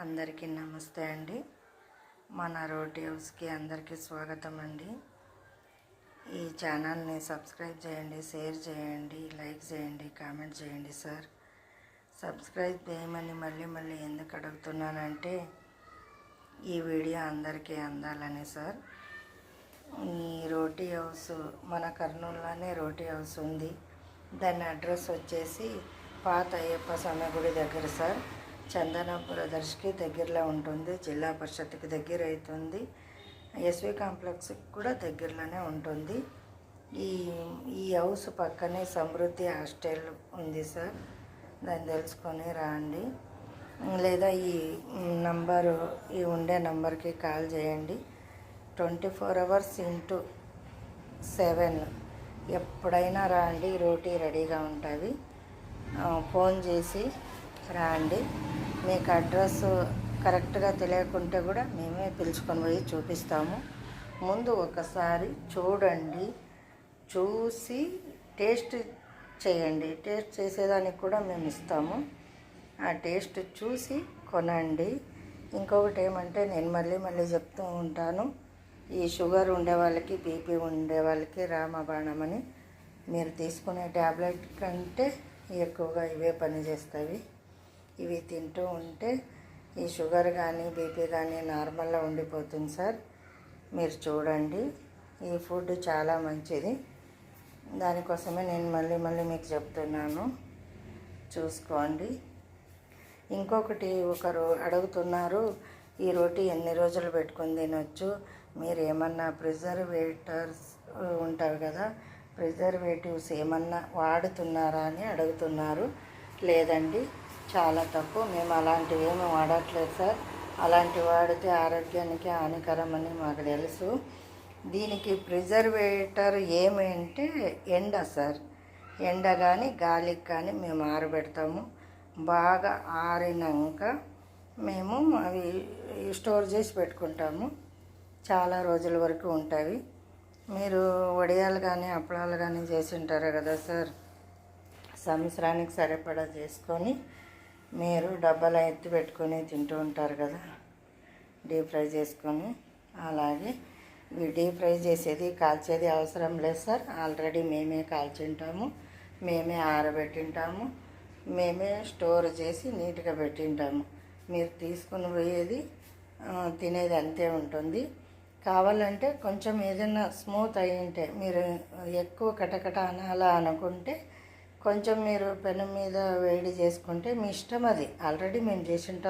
అందరికీ నమస్తే అండి. మన రోటీ హౌస్కి అందరికీ స్వాగతం అండి. ఈ ఛానల్ని సబ్స్క్రైబ్ చేయండి, షేర్ చేయండి, లైక్ చేయండి, కామెంట్ చేయండి సార్. సబ్స్క్రైబ్ చేయమని మళ్ళీ ఎందుకు అడుగుతున్నానంటే ఈ వీడియో అందరికీ అందాలని సార్. ఈ రోటీ హౌస్ మన కర్నూలులోనే రోటీ హౌస్ ఉంది. దాని అడ్రస్ వచ్చేసి పాత అయ్యప్ప స్వామి గుడి దగ్గర సార్. చందన బ్రదర్స్కి దగ్గరలో ఉంటుంది, జిల్లా పరిషత్కి దగ్గర అవుతుంది, ఎస్వి కాంప్లెక్స్కి కూడా దగ్గరలోనే ఉంటుంది. ఈ ఈ హౌస్ పక్కనే సమృద్ధి హాస్టల్ ఉంది సార్. దాన్ని తెలుసుకొని రండి, లేదా ఈ నంబరు ఈ ఉండే నంబర్కి కాల్ చేయండి. 24 hours into 7 ఎప్పుడైనా రండి, రోటీ రెడీగా ఉంటుంది. ఫోన్ చేసి రండి. మీకు అడ్రస్ కరెక్ట్గా తెలియకుంటే కూడా మేమే పిలుచుకొని పోయి చూపిస్తాము. ముందు ఒకసారి చూడండి, చూసి టేస్ట్ చేయండి. టేస్ట్ చేసేదానికి కూడా మేము ఇస్తాము. ఆ టేస్ట్ చూసి కొనండి. ఇంకొకటి ఏమంటే నేను మళ్ళీ చెప్తూ ఉంటాను, ఈ షుగర్ ఉండే వాళ్ళకి, బీపీ ఉండే వాళ్ళకి రామబాణం అని మీరు తీసుకునే ట్యాబ్లెట్ కంటే ఎక్కువగా ఇవే పనిచేస్తాయి. ఇవి తింటూ ఉంటే ఈ షుగర్ కానీ బీపీ కానీ నార్మల్గా ఉండిపోతుంది సార్. మీరు చూడండి, ఈ ఫుడ్ చాలా మంచిది. దానికోసమే నేను మళ్ళీ మీకు చెప్తున్నాను, చూసుకోండి. ఇంకొకటి ఒకరు అడుగుతున్నారు, ఈ రోటీ ఎన్ని రోజులు పెట్టుకొని తినొచ్చు, మీరు ఏమన్నా ప్రిజర్వేటర్స్ ఉంటారు కదా, ప్రిజర్వేటివ్స్ ఏమన్నా వాడుతున్నారా అని అడుగుతున్నారు. లేదండి, చాలా తప్పు. మేము అలాంటివి ఏమి వాడట్లేదు సార్. అలాంటివి వాడితే ఆరోగ్యానికి హానికరమని మాకు తెలుసు. దీనికి ప్రిజర్వేటర్ ఏమంటే ఎండ సార్. ఎండ కానీ గాలికి కానీ మేము ఆరబెడతాము. బాగా ఆరినాక మేము అవి స్టోర్ చేసి పెట్టుకుంటాము. చాలా రోజుల వరకు ఉంటాయి. మీరు వడియాలు కానీ అప్పడాలు కానీ చేసి ఉంటారు కదా సార్, సంవత్సరానికి సరిపడా చేసుకొని మీరు డబ్బాలో ఎత్తి పెట్టుకొని తింటూ ఉంటారు కదా, డీప్ ఫ్రై చేసుకొని. అలాగే డీప్ ఫ్రై చేసేది కాల్చేది అవసరం లేదు సార్. ఆల్రెడీ మేమే కాల్చింటాము, మేమే ఆరబెట్టింటాము, మేమే స్టోర్ చేసి నీట్గా పెట్టింటాము. మీరు తీసుకుని పోయేది తినేది అంతే ఉంటుంది. కావాలంటే కొంచెం ఏదైనా స్మూత్ అయి ఉంటే, మీరు ఎక్కువ కటకట అనాలా అనుకుంటే కొంచెం మీరు పెనం మీద వేడి చేసుకుంటే మీ ఇష్టం. అది ఆల్రెడీ మేము చేసి ఉంటాం.